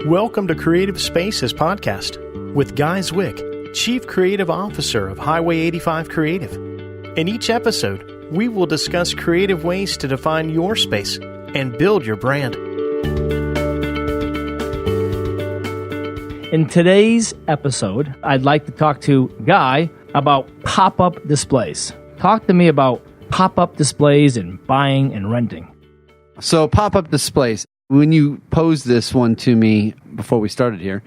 Welcome to Creative Spaces Podcast with Guy Zwick, Chief Creative Officer of Highway 85 Creative. In each episode, we will discuss creative ways to define your space and build your brand. In today's episode, I'd like to talk to Guy about pop-up displays. Talk to me about pop-up displays and buying and renting. So pop-up displays, when you posed this one to me before we started here,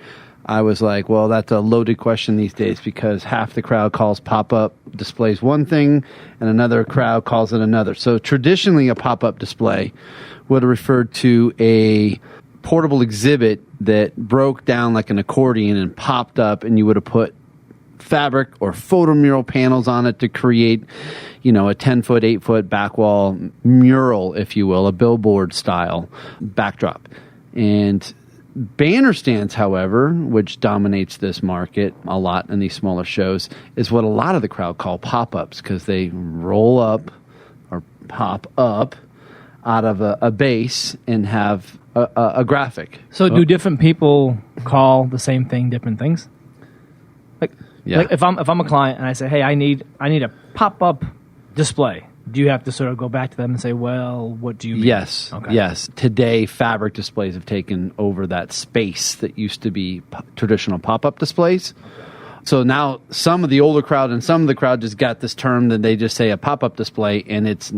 I was like, well, that's a loaded question these days because half the crowd calls pop-up displays one thing and another crowd calls it another. So traditionally, a pop-up display would have referred to a portable exhibit that broke down like an accordion and popped up, and you would have put fabric or photomural panels on it to create, a 10-foot, 8-foot back wall mural, if you will, a billboard style backdrop. And banner stands, however, which dominates this market a lot in these smaller shows, is what a lot of the crowd call pop-ups because they roll up or pop up out of a base and have a graphic. So do different people call the same thing different things? Like if I'm a client and I say, hey, I need a pop-up display, do you have to sort of go back to them and say, well, what do you mean? Yes. Okay. Yes. Today, fabric displays have taken over that space that used to be traditional pop-up displays. So now some of the older crowd and some of the crowd just got this term that they just say a pop-up display, and it's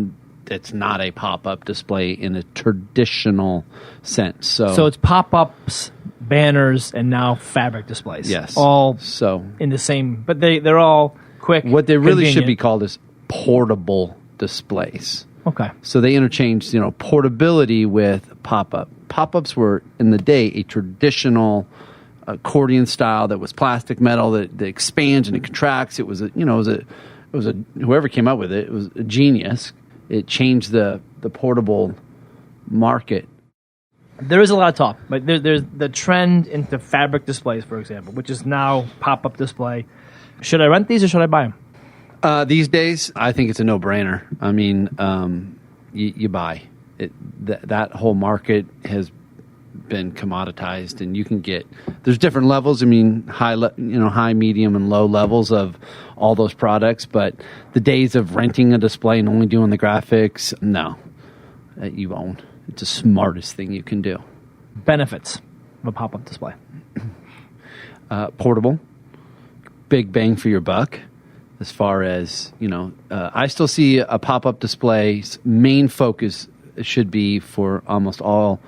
not a pop-up display in a traditional sense. So it's pop-ups, banners, and now fabric displays. Yes. All so in the same, but they're all quick. What they really convenient. should be called is portable displays. Okay. So they interchanged, portability with pop-up. Pop-ups were, in the day, a traditional accordion style that was plastic metal that expands and it contracts. It was whoever came up with it was a genius. It changed the portable market. There is a lot of talk, but there's the trend into fabric displays, for example, which is now pop-up display. Should I rent these or should I buy them? These days, I think it's a no-brainer. I mean, you buy it. That whole market has been commoditized, and you can get. There's different levels. I mean, high, medium, and low levels of all those products. But the days of renting a display and only doing the graphics, no, you won't. It's the smartest thing you can do. Benefits of a pop-up display: portable, big bang for your buck. As far as, I still see a pop-up display's main focus should be for almost all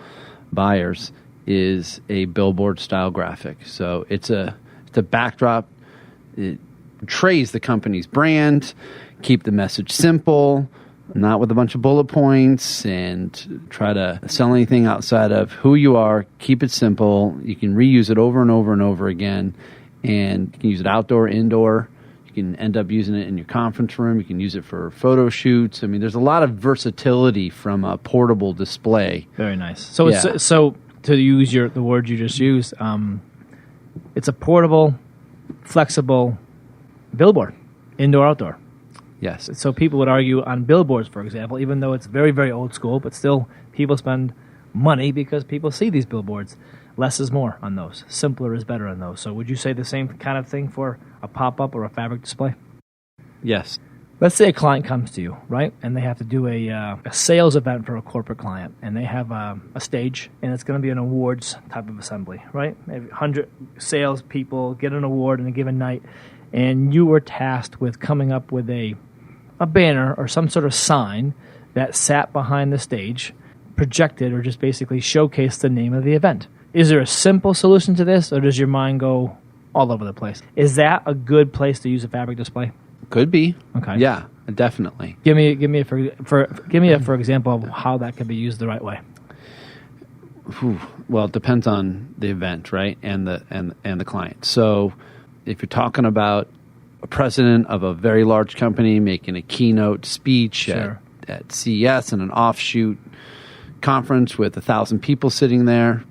buyers is a billboard-style graphic. So it's a backdrop. It portrays the company's brand, keep the message simple, not with a bunch of bullet points, and try to sell anything outside of who you are. Keep it simple. You can reuse it over and over and over again, and you can use it outdoor, indoor. You can end up using it in your conference room. You can use it for photo shoots. I mean, there's a lot of versatility from a portable display. Very nice. So so to use the word you just used, it's a portable, flexible billboard, indoor, outdoor. Yes. So people would argue on billboards, for example, even though it's very, very old school, but still people spend money because people see these billboards. Less is more on those. Simpler is better on those. So would you say the same kind of thing for a pop-up or a fabric display? Yes. Let's say a client comes to you, right? And they have to do a sales event for a corporate client. And they have a stage, and it's going to be an awards type of assembly, right? Maybe 100 sales people get an award in a given night. And you were tasked with coming up with a banner or some sort of sign that sat behind the stage, projected or just basically showcased the name of the event. Is there a simple solution to this, or does your mind go all over the place? Is that a good place to use a fabric display? Could be. Okay. Yeah, definitely. Give me a for example of how that could be used the right way. Well, it depends on the event, right, and the client. So, if you're talking about a president of a very large company making a keynote speech at CES and an offshoot conference with 1,000 people sitting there,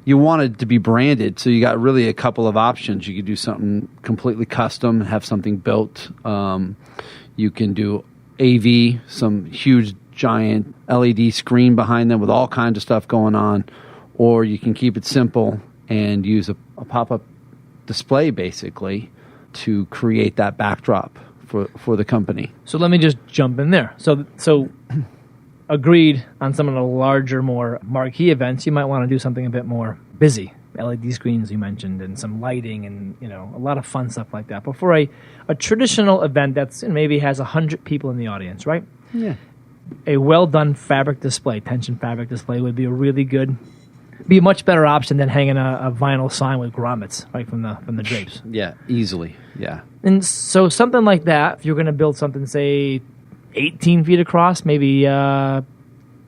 you want it to be branded, so you got really a couple of options. You could do something completely custom, have something built. You can do AV, some huge giant LED screen behind them with all kinds of stuff going on, or you can keep it simple and use a pop-up display basically to create that backdrop for the company. So let me just jump in there. So agreed on some of the larger, more marquee events, you might want to do something a bit more busy. LED screens you mentioned, and some lighting, and a lot of fun stuff like that. But for a traditional event that's maybe has 100 people in the audience, right? Yeah. A well done fabric display, tension fabric display, would be a much better option than hanging a vinyl sign with grommets right from the drapes. Yeah, easily. Yeah. And so something like that, if you're going to build something, say 18 feet across, maybe 10,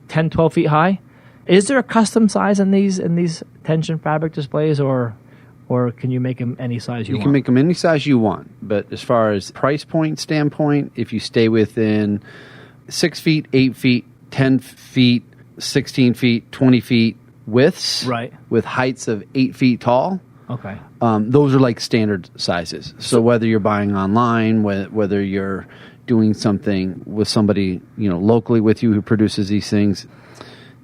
12 feet high. Is there a custom size in these tension fabric displays, or can you make them any size you want? You can make them any size you want, but as far as price point standpoint, if you stay within 6 feet, 8 feet, 10 feet, 16 feet, 20 feet widths, right, with heights of 8 feet tall, okay, those are like standard sizes. So whether you're buying online, whether you're doing something with somebody locally with you who produces these things,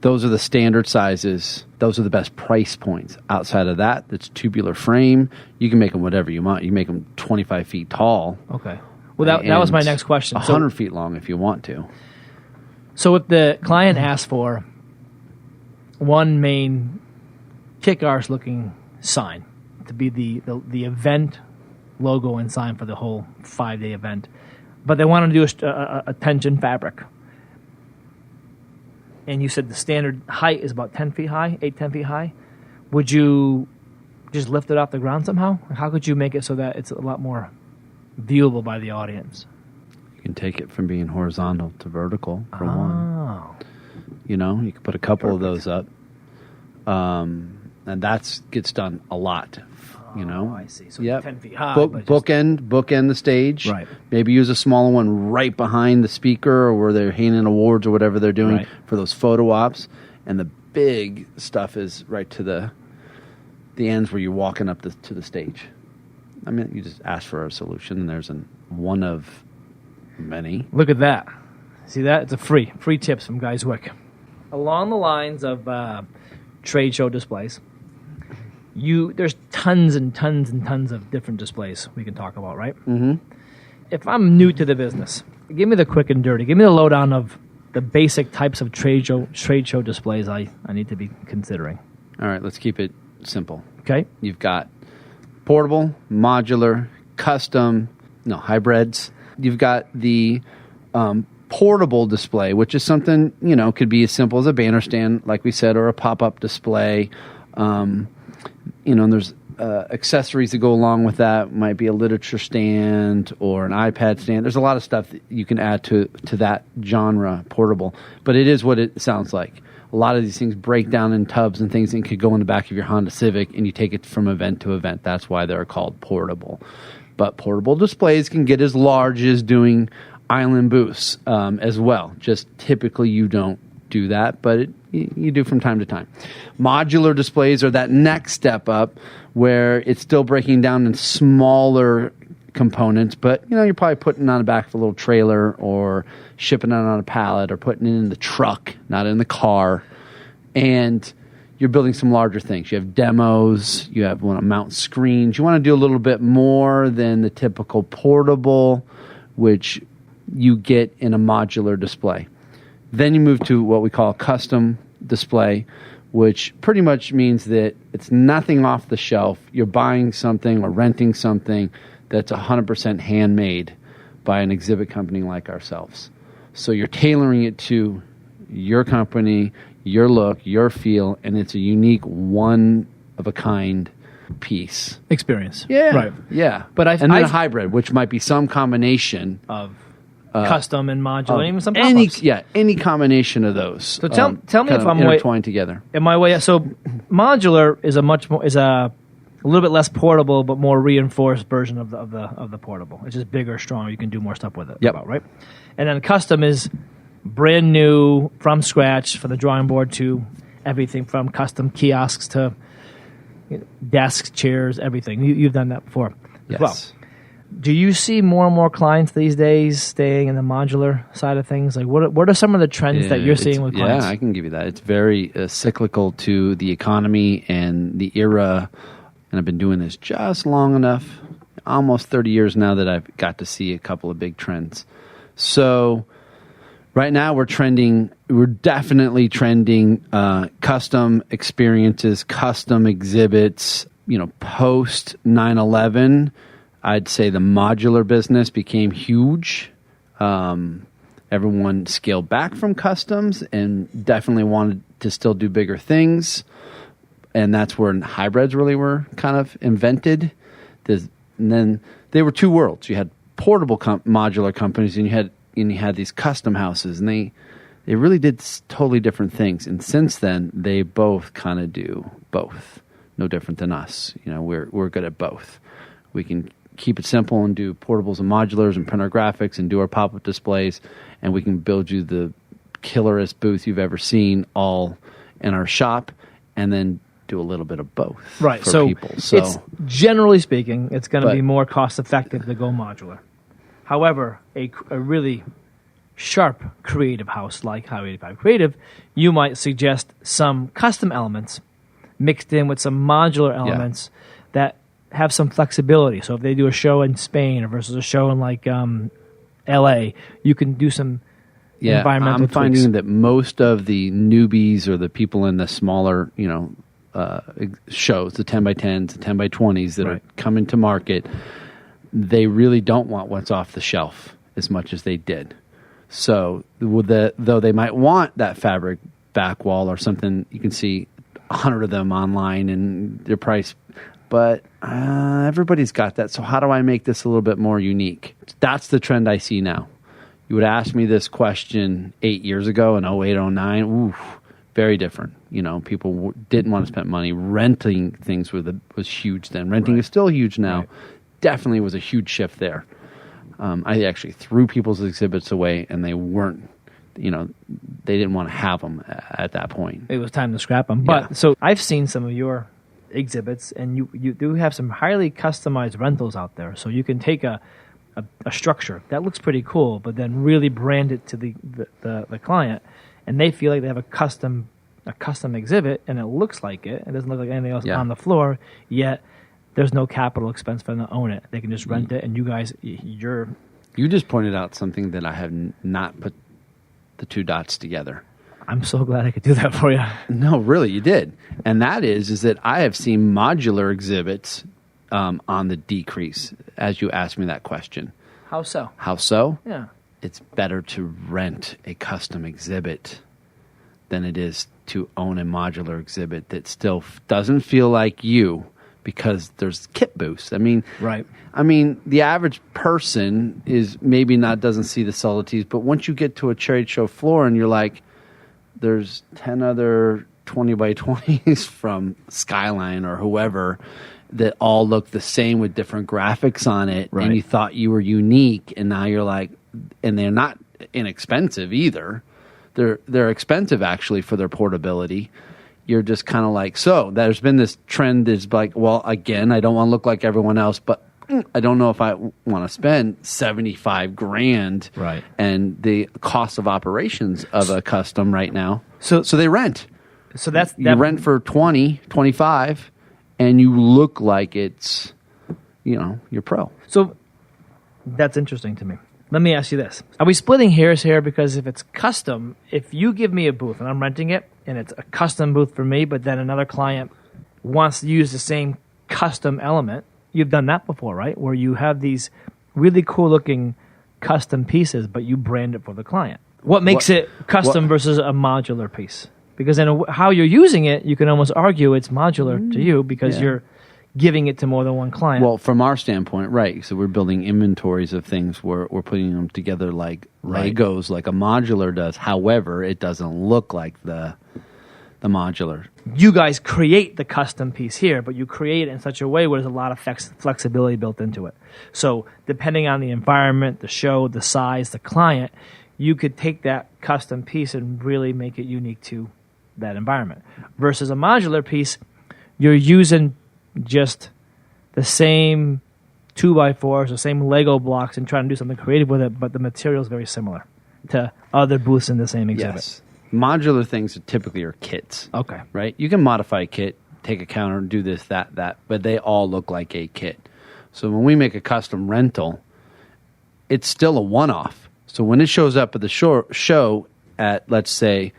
those are the standard sizes. Those are the best price points. Outside of that, that's tubular frame. You can make them whatever you want. You can make them 25 feet tall. Okay. Well, that was my next question. 100 feet long if you want to. So if the client asks for one main kick-arse looking sign to be the event logo and sign for the whole 5-day event, but they want to do a tension fabric, and you said the standard height is about 10 feet high, 10 feet high, would you just lift it off the ground somehow? How could you make it so that it's a lot more viewable by the audience? You can take it from being horizontal to vertical, for one. You could put a couple of those up. And that gets done a lot. I see. So 10 feet high. Bookend the stage. Right. Maybe use a smaller one right behind the speaker, or where they're handing awards or whatever they're doing for those photo ops. And the big stuff is right to the ends where you're walking up to the stage. I mean, you just ask for a solution, and there's one of many. Look at that. See that? It's a free tips from Guy Zwick. Along the lines of trade show displays, there's tons and tons and tons of different displays we can talk about, right? Mm-hmm. If I'm new to the business, give me the quick and dirty. Give me the lowdown of the basic types of trade show displays I need to be considering. All right, let's keep it simple. Okay. You've got portable, modular, custom, hybrids. You've got the portable display, which is something, could be as simple as a banner stand, like we said, or a pop-up display. There's accessories that go along with that. Might be a literature stand or an iPad stand. There's a lot of stuff that you can add to that genre, portable. But it is what it sounds like. A lot of these things break down in tubs and things, and could go in the back of your Honda Civic, and you take it from event to event. That's why they're called portable. But portable displays can get as large as doing island booths as well. Just typically you don't do that, but you do from time to time. Modular displays are that next step up, where it's still breaking down in smaller components, but you're probably putting it on the back of a little trailer, or shipping it on a pallet, or putting it in the truck, not in the car. And you're building some larger things. You have demos, you want to mount screens. You want to do a little bit more than the typical portable, which you get in a modular display. Then you move to what we call a custom display, which pretty much means that it's nothing off the shelf. You're buying something or renting something that's 100% handmade by an exhibit company like ourselves. So you're tailoring it to your company, your look, your feel, and it's a unique, one-of-a-kind piece. Experience. Yeah. Right. Yeah. But and then a hybrid, which might be some combination of custom and modular, and even some pop-ups. Any combination of those. So tell me if I'm intertwined together. Am I way? So modular is a little bit less portable, but more reinforced version of the portable. It's just bigger, stronger. You can do more stuff with it. Yep. Right. And then custom is brand new, from scratch, from the drawing board to everything from custom kiosks to desks, chairs, everything. You've done that before as well. Do you see more and more clients these days staying in the modular side of things? Like, what are some of the trends that you're seeing with clients? Yeah, I can give you that. It's very cyclical to the economy and the era. And I've been doing this just long enough, almost 30 years now, that I've got to see a couple of big trends. So right now we're definitely trending custom experiences, custom exhibits. Post 9/11, I'd say the modular business became huge. Everyone scaled back from customs and definitely wanted to still do bigger things. And that's where hybrids really were kind of invented. And then they were two worlds. You had portable modular companies, and you had these custom houses, and they really did totally different things. And since then, they both kind of do both. No different than us. We're good at both. We can keep it simple and do portables and modulars and print our graphics and do our pop-up displays, and we can build you the killerest booth you've ever seen all in our shop, and then do a little bit of both for people. So it's, generally speaking, it's going to be more cost-effective to go modular. However, a really sharp creative house like Highway 85 Creative, you might suggest some custom elements mixed in with some modular elements that have some flexibility. So if they do a show in Spain versus a show in like LA, you can do some environmental tweaks. I'm finding that most of the newbies or the people in the smaller, shows, the 10x10s, the 10x20s that are coming to market, they really don't want what's off the shelf as much as they did. So though they might want that fabric back wall or something, you can see 100 of them online and their price, but everybody's got that. So how do I make this a little bit more unique? That's the trend I see now. You would ask me this question 8 years ago in 08, 09. Oof, very different. People didn't want to spend money. Renting things was huge then. Renting is still huge now. Right. Definitely was a huge shift there. I actually threw people's exhibits away, and they weren't, they didn't want to have them at that point. It was time to scrap them. But so I've seen some of your exhibits, and you do have some highly customized rentals out there. So you can take a structure that looks pretty cool, but then really brand it to the client, and they feel like they have a custom exhibit, and it looks like it. It doesn't look like anything else on the floor, yet there's no capital expense for them to own it. They can just rent it, and you guys, You just pointed out something that I have not put the two dots together. I'm so glad I could do that for you. No, really, you did. And that is that I have seen modular exhibits on the decrease as you asked me that question. How so? How so? Yeah. It's better to rent a custom exhibit than it is to own a modular exhibit that still doesn't feel like you, because there's kit booths. Right. The average person doesn't see the subtleties, but once you get to a trade show floor and you're like, there's 10 other 20x20s from Skyline or whoever that all look the same with different graphics on it, right. And you thought you were unique, and now you're like, and they're not inexpensive either. They're expensive actually for their portability. You're just kind of like, so there's been this trend that's like, well, again, I don't want to look like everyone else, but I don't know if I want to spend $75,000 right. And the cost of operations of a custom right now. So they rent. So that's you rent for 20, 25, and you look like it's, you're pro. So that's interesting to me. Let me ask you this. Are we splitting hairs here? Because if it's custom, if you give me a booth and I'm renting it, and it's a custom booth for me, but then another client wants to use the same custom element, you've done that before, right? Where you have these really cool-looking custom pieces, but you brand it for the client. What makes it custom versus a modular piece? Because then how you're using it, you can almost argue it's modular to you because you're giving it to more than one client. Well, from our standpoint, right. So we're building inventories of things. We're putting them together like Legos, like a modular does. However, it doesn't look like the modular. You guys create the custom piece here, but you create it in such a way where there's a lot of flexibility built into it. So depending on the environment, the show, the size, the client, you could take that custom piece and really make it unique to that environment. Versus a modular piece, you're using just the same 2x4s, the same Lego blocks, and trying to do something creative with it, but the material is very similar to other booths in the same exhibit. Yes. Modular things typically are kits. Okay. Right? You can modify a kit, take a counter, do this, that, but they all look like a kit. So when we make a custom rental, it's still a one-off. So when it shows up at the show at, let's say,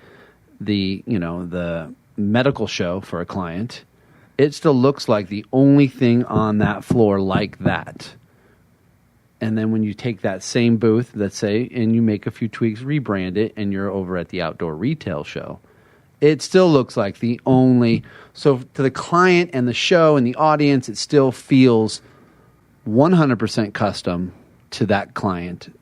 the medical show for a client, it still looks like the only thing on that floor like that. And then when you take that same booth, let's say, and you make a few tweaks, rebrand it, and you're over at the outdoor retail show, it still looks like the only. So to the client and the show and the audience, it still feels 100% custom to that client,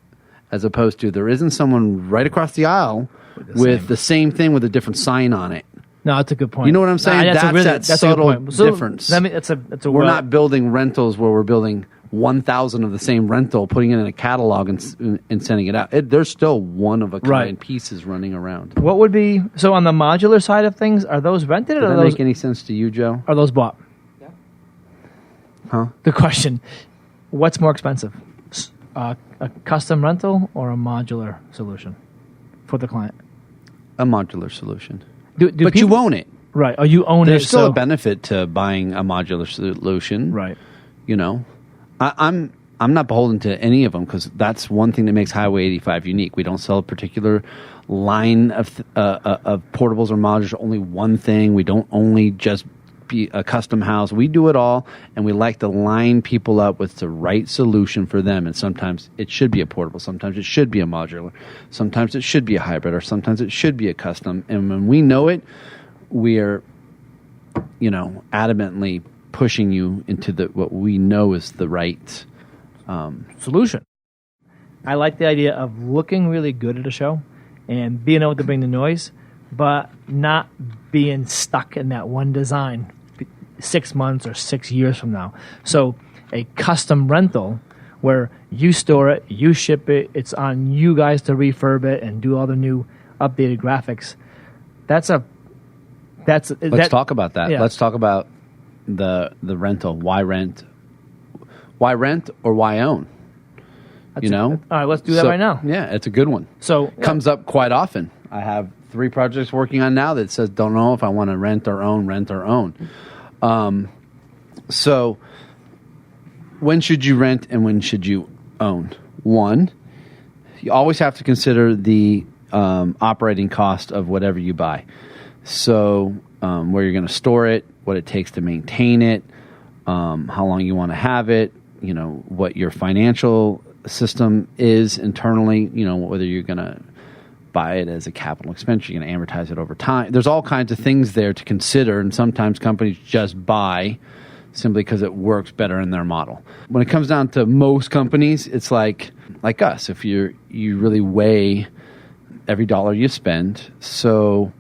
as opposed to there isn't someone right across the aisle with the same thing with a different sign on it. No, that's a good point. You know what I'm saying? That's that subtle difference. We're not building rentals where we're building 1,000 of the same rental, putting it in a catalog and sending it out. There's still one-of-a-kind pieces running around. What would be... So on the modular side of things, are those rented? Does that make any sense to you, Joe? Are those bought? Yeah. Huh? Good question. What's more expensive? A custom rental or a modular solution for the client? A modular solution. But you own it. Right. Oh, you own it. There's still a benefit to buying a modular solution. Right. You know, I'm not beholden to any of them because that's one thing that makes Highway 85 unique. We don't sell a particular line of portables or modulars, only one thing. We don't only just be a custom house. We do it all, and we like to line people up with the right solution for them. And sometimes it should be a portable. Sometimes it should be a modular. Sometimes it should be a hybrid, or sometimes it should be a custom. And when we know it, we are, adamantly pushing you into what we know is the right solution. I like the idea of looking really good at a show and being able to bring the noise, but not being stuck in that one design 6 months or 6 years from now. So a custom rental where you store it, you ship it, it's on you guys to refurb it and do all the new updated graphics. Let's talk about that. Yeah. Let's talk about the rental. Why rent? Why rent or why own? All right, let's do that right now. Yeah, it's a good one. So comes up quite often. I have 3 projects working on now that says don't know if I want to rent or own. So when should you rent and when should you own? One, you always have to consider the operating cost of whatever you buy. So where you're going to store it, what it takes to maintain it, how long you want to have it, what your financial system is internally, whether you're going to buy it as a capital expense, you're going to amortize it over time. There's all kinds of things there to consider, and sometimes companies just buy simply because it works better in their model. When it comes down to most companies, it's like us. If you really weigh every dollar you spend, so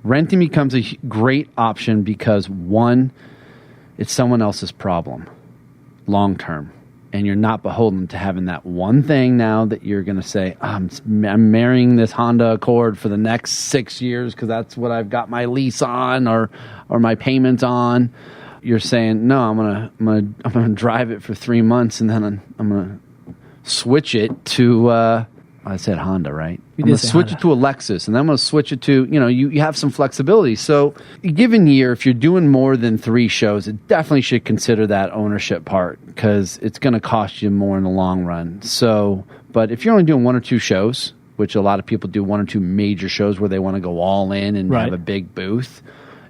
renting becomes a great option because, one, it's someone else's problem long term. And you're not beholden to having that one thing now that you're going to say, I'm marrying this Honda Accord for the next 6 years because that's what I've got my lease on or my payments on. You're saying, no, I'm gonna drive it for 3 months and then I'm gonna switch it to I said Honda, right? I'm going to switch it to a Lexus, and then I'm going to switch it to, you have some flexibility. So a given year, if you're doing more than 3 shows, it definitely should consider that ownership part because it's going to cost you more in the long run. So, but if you're only doing 1 or 2 shows, which a lot of people do 1 or 2 major shows where they want to go all in and have a big booth,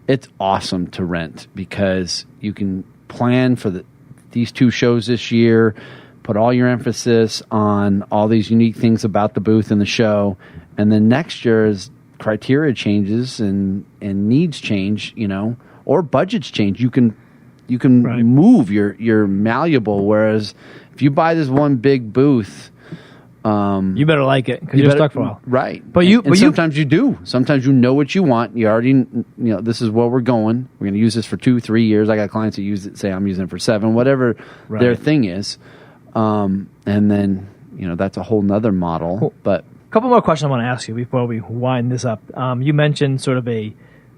it's awesome to rent because you can plan for these 2 shows this year, put all your emphasis on all these unique things about the booth and the show. And then next year, as criteria changes and needs change, or budgets change, you can move. You're malleable. Whereas if you buy this one big booth, you better like it because you're stuck for a while. Right. But sometimes you do. Sometimes you know what you want. You already, this is where we're going. We're going to use this for 2-3 years. I got clients that use it, say I'm using it for 7, whatever their thing is. And then, that's a whole nother model. Cool. But a couple more questions I want to ask you before we wind this up. You mentioned sort of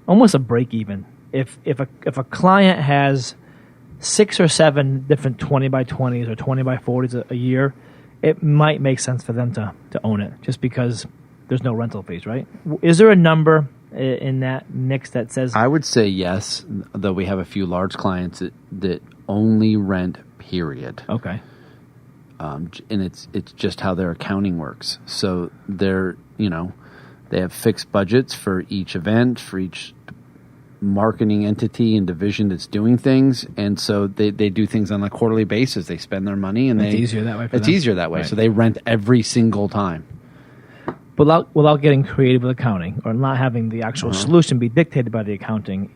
almost a break even. If a client has 6 or 7 different 20 by 20s or 20 by 40s a year, it might make sense for them to own it just because there's no rental fees, right? Is there a number in that mix that says... I would say yes, though we have a few large clients that only rent, period. Okay. And it's just how their accounting works. So they have fixed budgets for each event, for each marketing entity and division that's doing things, and so they do things on a quarterly basis. They spend their money, and it's easier that way for them. It's easier that way, right. So they rent every single time. Without getting creative with accounting or not having the actual solution be dictated by the accounting,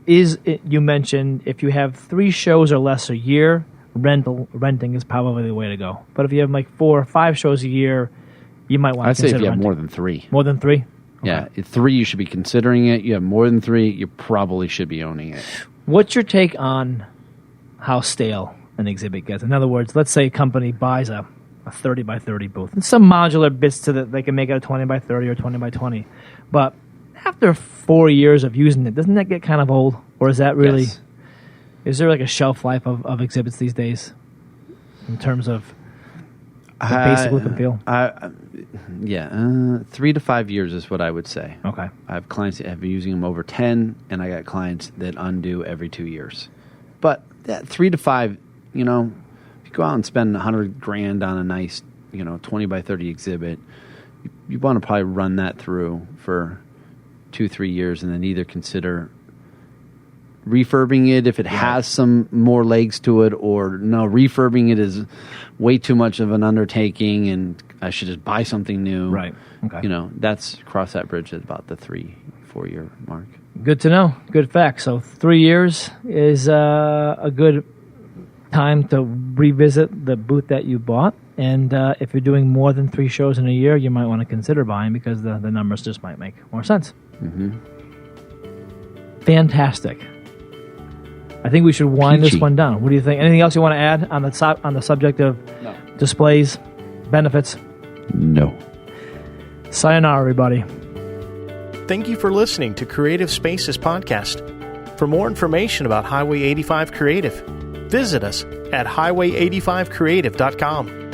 you mentioned if you have 3 shows or less a year, renting is probably the way to go. But if you have like 4 or 5 shows a year, you might want to consider I'd say if you renting. have more than 3. More than 3? Okay. Yeah, 3 you should be considering it. You have more than 3, you probably should be owning it. What's your take on how stale an exhibit gets? In other words, let's say a company buys a 30 by 30 booth and some modular bits so that they can make it a 20 by 30 or 20 by 20. But after 4 years of using it, doesn't that get kind of old? Or is that really... Yes. Is there like a shelf life of exhibits these days in terms of the basic look and feel? 3 to 5 years is what I would say. Okay. I have clients that have been using them over 10, and I got clients that undo every 2 years. But that 3 to 5, if you go out and spend $100,000 on a nice, 20 by 30 exhibit, you want to probably run that through for 2-3 years, and then either consider refurbing it if it has some more legs to it, or no, refurbing it is way too much of an undertaking and I should just buy something new. Right. Okay. That's cross that bridge at about the 3-4 year mark. Good to know. Good fact. So 3 years is a good time to revisit the booth that you bought. And if you're doing more than 3 shows in a year, you might want to consider buying because the numbers just might make more sense. Mm-hmm. Fantastic. I think we should wind Peachy. this one down. What do you think? Anything else you want to add on the subject of displays, benefits? No. Sayonara, everybody. Thank you for listening to Creative Spaces Podcast. For more information about Highway 85 Creative, visit us at highway85creative.com.